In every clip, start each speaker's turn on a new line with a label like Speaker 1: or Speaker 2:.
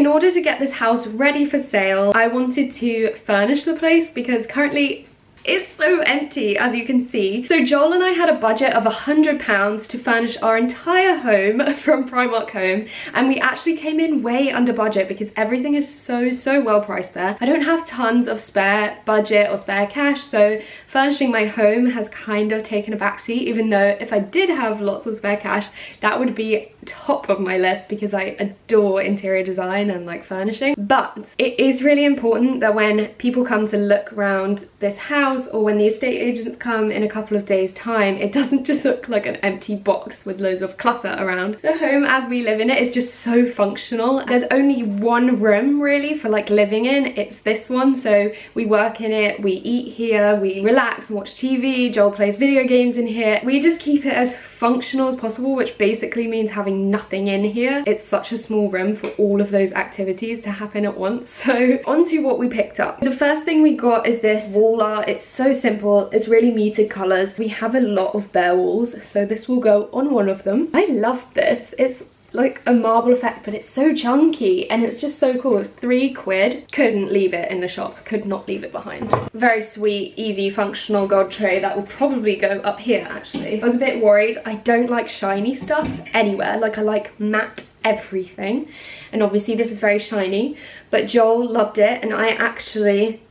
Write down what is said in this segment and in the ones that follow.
Speaker 1: order to get this house ready for sale, I wanted to furnish the place because currently it's so empty, as you can see. So Joel and I had a budget of £100 to furnish our entire home from Primark Home, and we actually came in way under budget because everything is so well priced there. I don't have tons of spare budget or spare cash, so furnishing my home has kind of taken a backseat, even though if I did have lots of spare cash, that would be top of my list because I adore interior design and like furnishing. But it is really important that when people come to look around this house, or when the estate agents come in a couple of days time, it doesn't just look like an empty box with loads of clutter around. The home as we live in it is just so functional. There's only one room really for like living in, it's this one. So we work in it, we eat here, we relax and watch TV, Joel plays video games in here. We just keep it as functional as possible, which basically means having nothing in here. It's such a small room for all of those activities to happen at once. So on to what we picked up. The first thing we got is this wall art. It's so simple, it's really muted colours. We have a lot of bare walls, so this will go on one of them. I love this. It's like a marble effect, but it's so chunky and it's just so cool. It's £3. Couldn't leave it in the shop, could not leave it behind. Very sweet, easy, functional gold tray that will probably go up here actually. I was a bit worried. I don't like shiny stuff anywhere, like I like matte everything, and obviously this is very shiny, but Joel loved it and I actually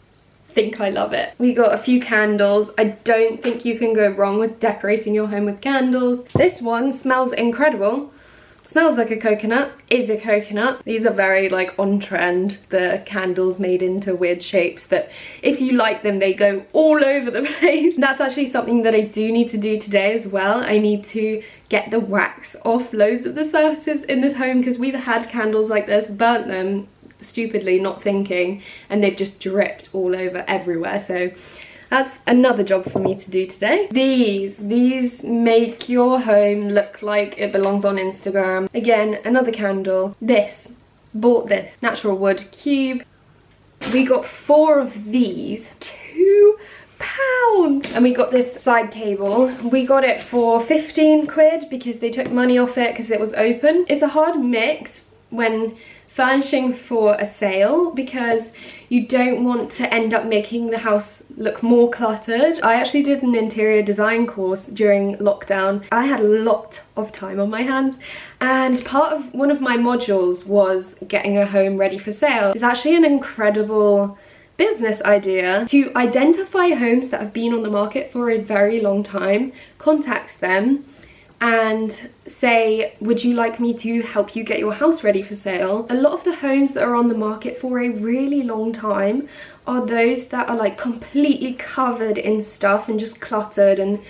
Speaker 1: think I love it. We got a few candles. I don't think you can go wrong with decorating your home with candles. This one smells incredible. Smells like a coconut, is a coconut. These are very like on trend, the candles made into weird shapes that if you like them, they go all over the place. That's actually something that I do need to do today as well. I need to get the wax off loads of the surfaces in this home because we've had candles like this, burnt them stupidly, not thinking, and they've just dripped all over everywhere. So that's another job for me to do today. These make your home look like it belongs on Instagram. Again, another candle. Bought this natural wood cube. We got 4 of these, £2. And we got this side table. We got it for £15 because they took money off it because it was open. It's a hard mix when furnishing for a sale because you don't want to end up making the house look more cluttered. I actually did an interior design course during lockdown. I had a lot of time on my hands, and part of one of my modules was getting a home ready for sale. It's actually an incredible business idea to identify homes that have been on the market for a very long time, contact them and say, would you like me to help you get your house ready for sale? A lot of the homes that are on the market for a really long time are those that are like completely covered in stuff and just cluttered, and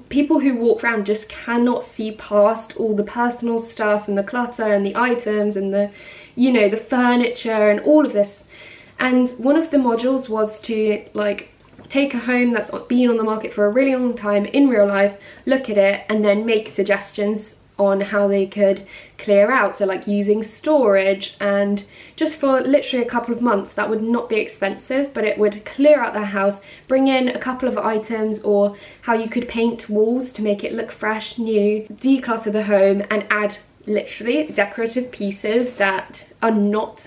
Speaker 1: people who walk around just cannot see past all the personal stuff and the clutter and the items and the, you know, the furniture and all of this. And one of the modules was to like take a home that's been on the market for a really long time in real life, look at it, and then make suggestions on how they could clear out. So like using storage, and just for literally a couple of months, that would not be expensive, but it would clear out their house, bring in a couple of items, or how you could paint walls to make it look fresh, new, declutter the home and add literally decorative pieces that are not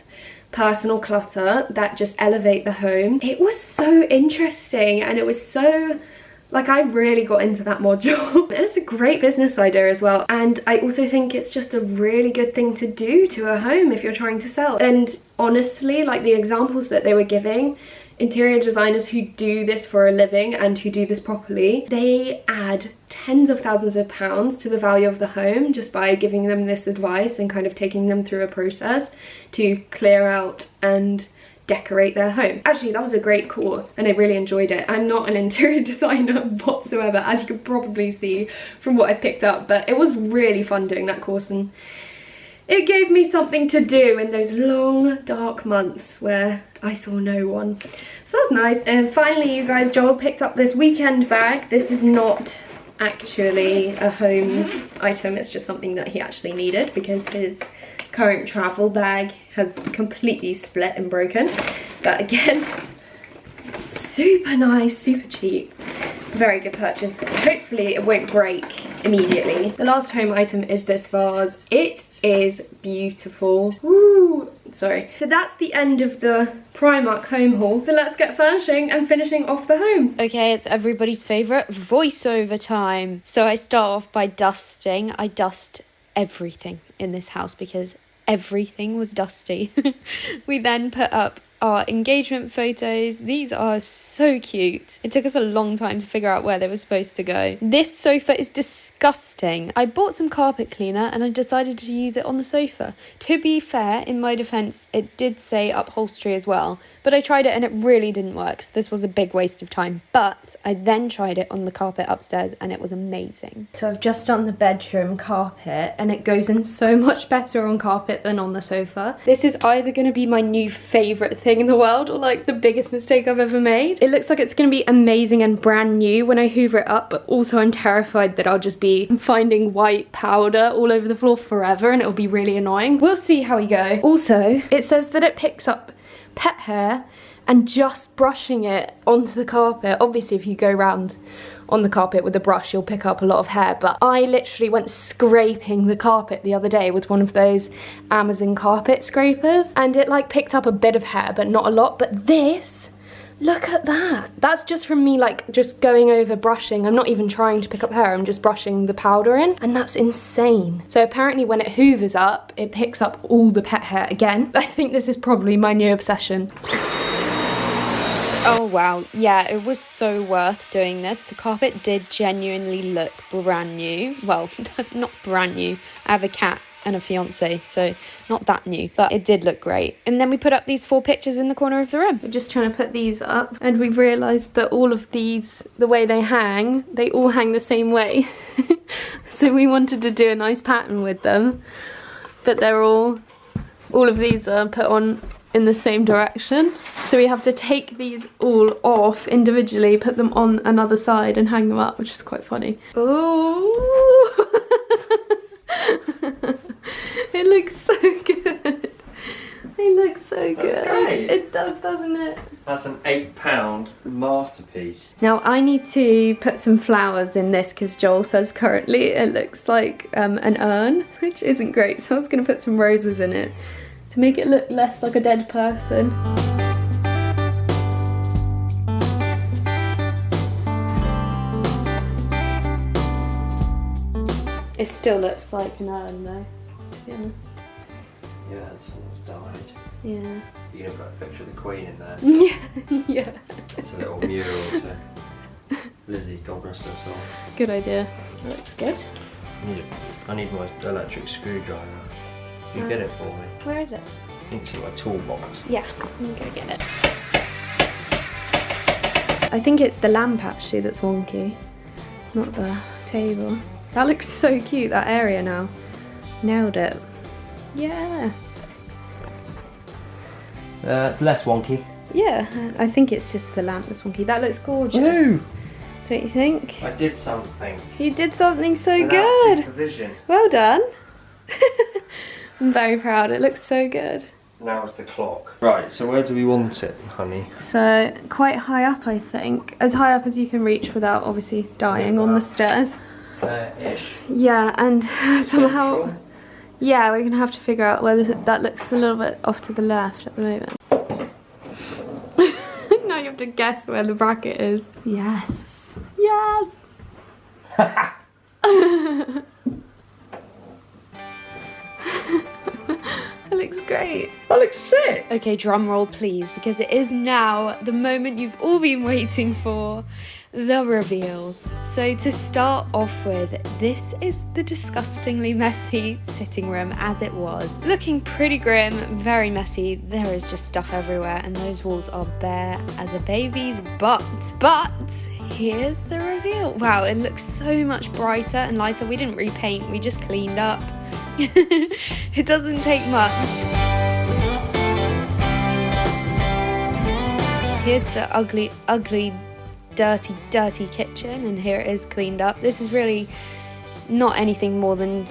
Speaker 1: personal clutter, that just elevate the home. It was so interesting, and it was so, like, I really got into that module. And it's a great business idea as well, and I also think it's just a really good thing to do to a home if you're trying to sell. And honestly, like, the examples that they were giving, interior designers who do this for a living and who do this properly, they add tens of thousands of pounds to the value of the home just by giving them this advice and kind of taking them through a process to clear out and decorate their home. Actually, that was a great course and I really enjoyed it. I'm not an interior designer whatsoever, as you could probably see from what I picked up, but it was really fun doing that course, and it gave me something to do in those long, dark months where I saw no one. So that's nice. And finally, you guys, Joel picked up this weekend bag. This is not actually a home item. It's just something that he actually needed because his current travel bag has completely split and broken. But again, super nice, super cheap. Very good purchase. Hopefully it won't break immediately. The last home item is this vase. It is beautiful. Ooh, Sorry. So that's the end of the Primark home haul. So let's get furnishing and finishing off the home.
Speaker 2: Okay, it's everybody's favourite voiceover time. So I start off by dusting. I dust everything in this house because everything was dusty. We then put up our engagement photos. These are so cute. It took us a long time to figure out where they were supposed to go. This sofa is disgusting. I bought some carpet cleaner and I decided to use it on the sofa. To be fair, in my defence, it did say upholstery as well, but I tried it and it really didn't work. So this was a big waste of time. But I then tried it on the carpet upstairs and it was amazing. So I've just done the bedroom carpet and it goes in so much better on carpet than on the sofa. This is either going to be my new favourite thing in the world or like the biggest mistake I've ever made. It looks like it's going to be amazing and brand new when I hoover it up, but also I'm terrified that I'll just be finding white powder all over the floor forever and it'll be really annoying. We'll see how we go. Also, it says that it picks up pet hair and just brushing it onto the carpet. Obviously if you go around on the carpet with a brush you'll pick up a lot of hair, but I literally went scraping the carpet the other day with one of those Amazon carpet scrapers and it like picked up a bit of hair but not a lot. But this, look at that. That's just from me like just going over brushing. I'm not even trying to pick up hair, I'm just brushing the powder in, and that's insane. So apparently when it hoovers up it picks up all the pet hair again. I think this is probably my new obsession. Oh wow, yeah, it was so worth doing this. The carpet did genuinely look brand new. Well, not brand new. I have a cat and a fiance, so not that new, but it did look great. And then we put up these 4 pictures in the corner of the room. We're just trying to put these up and we've realised that all of these, the way they all hang the same way. So we wanted to do a nice pattern with them, but they're all of these are put on in the same direction. So we have to take these all off individually, put them on another side and hang them up, which is quite funny. Oh, it looks so good. It looks so good.
Speaker 3: That's great.
Speaker 1: It does, doesn't it?
Speaker 3: That's an £8 masterpiece.
Speaker 1: Now I need to put some flowers in this because Joel says currently it looks like an urn, which isn't great. So I was going to put some roses in it to make it look less like a dead person. It still looks like an urn though, to be honest.
Speaker 3: Yeah, someone's died.
Speaker 1: Yeah.
Speaker 3: You can put a picture of the Queen in there.
Speaker 1: Yeah, yeah.
Speaker 3: It's a little mural to Lizzie, God rest her soul.
Speaker 1: Good idea. That looks good.
Speaker 3: I need my electric screwdriver. Can you get it for me?
Speaker 1: Where is it?
Speaker 3: I think it's in my toolbox.
Speaker 1: Yeah, I'm gonna get it. I think it's the lamp actually that's wonky, not the table. That looks so cute, that area now. Nailed it. Yeah.
Speaker 3: It's less wonky.
Speaker 1: Yeah, I think it's just the lamp that's wonky. That looks gorgeous.
Speaker 3: Woo!
Speaker 1: Don't you think?
Speaker 3: I did something.
Speaker 1: You did something so
Speaker 3: Without
Speaker 1: good.
Speaker 3: supervision.
Speaker 1: Well done. I'm very proud. It looks so good.
Speaker 3: Now it's the clock. Right, so where do we want it, honey?
Speaker 1: So quite high up, I think. As high up as you can reach without obviously dying on the stairs.
Speaker 3: Ish.
Speaker 1: Yeah, and somehow...
Speaker 3: Central.
Speaker 1: Yeah, we're going to have to figure out whether that looks a little bit off to the left at the moment. Now you have to guess where the bracket is. Yes. Yes! It looks great.
Speaker 3: That looks sick!
Speaker 2: Okay, drum roll please, because it is now the moment you've all been waiting for, the reveals. So to start off with, this is the disgustingly messy sitting room as it was. Looking pretty grim, very messy, there is just stuff everywhere and those walls are bare as a baby's butt. But here's the reveal. Wow, it looks so much brighter and lighter. We didn't repaint, we just cleaned up. It doesn't take much. Here's the ugly, dirty kitchen, and here it is cleaned up. This is really not anything more than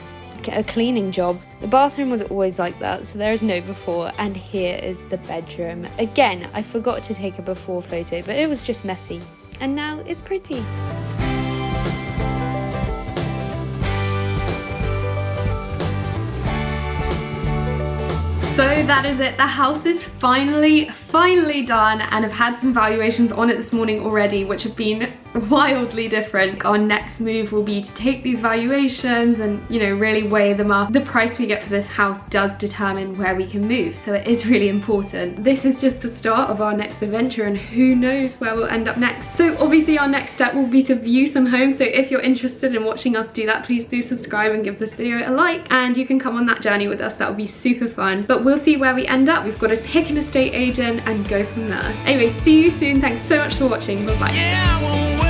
Speaker 2: a cleaning job. The bathroom was always like that, so there is no before, and here is the bedroom. Again, I forgot to take a before photo, but it was just messy, and now it's pretty.
Speaker 1: So that is it. The house is finally done, and I've had some valuations on it this morning already, which have been wildly different. Our next move will be to take these valuations and, you know, really weigh them up. The price we get for this house does determine where we can move, so it is really important. This is just the start of our next adventure, and who knows where we'll end up next. So obviously our next step will be to view some homes, so if you're interested in watching us do that, please do subscribe and give this video a like, and you can come on that journey with us. That would be super fun. But we'll see where we end up. We've got to pick an estate agent and go from there. Anyway, see you soon. Thanks so much for watching. Bye bye.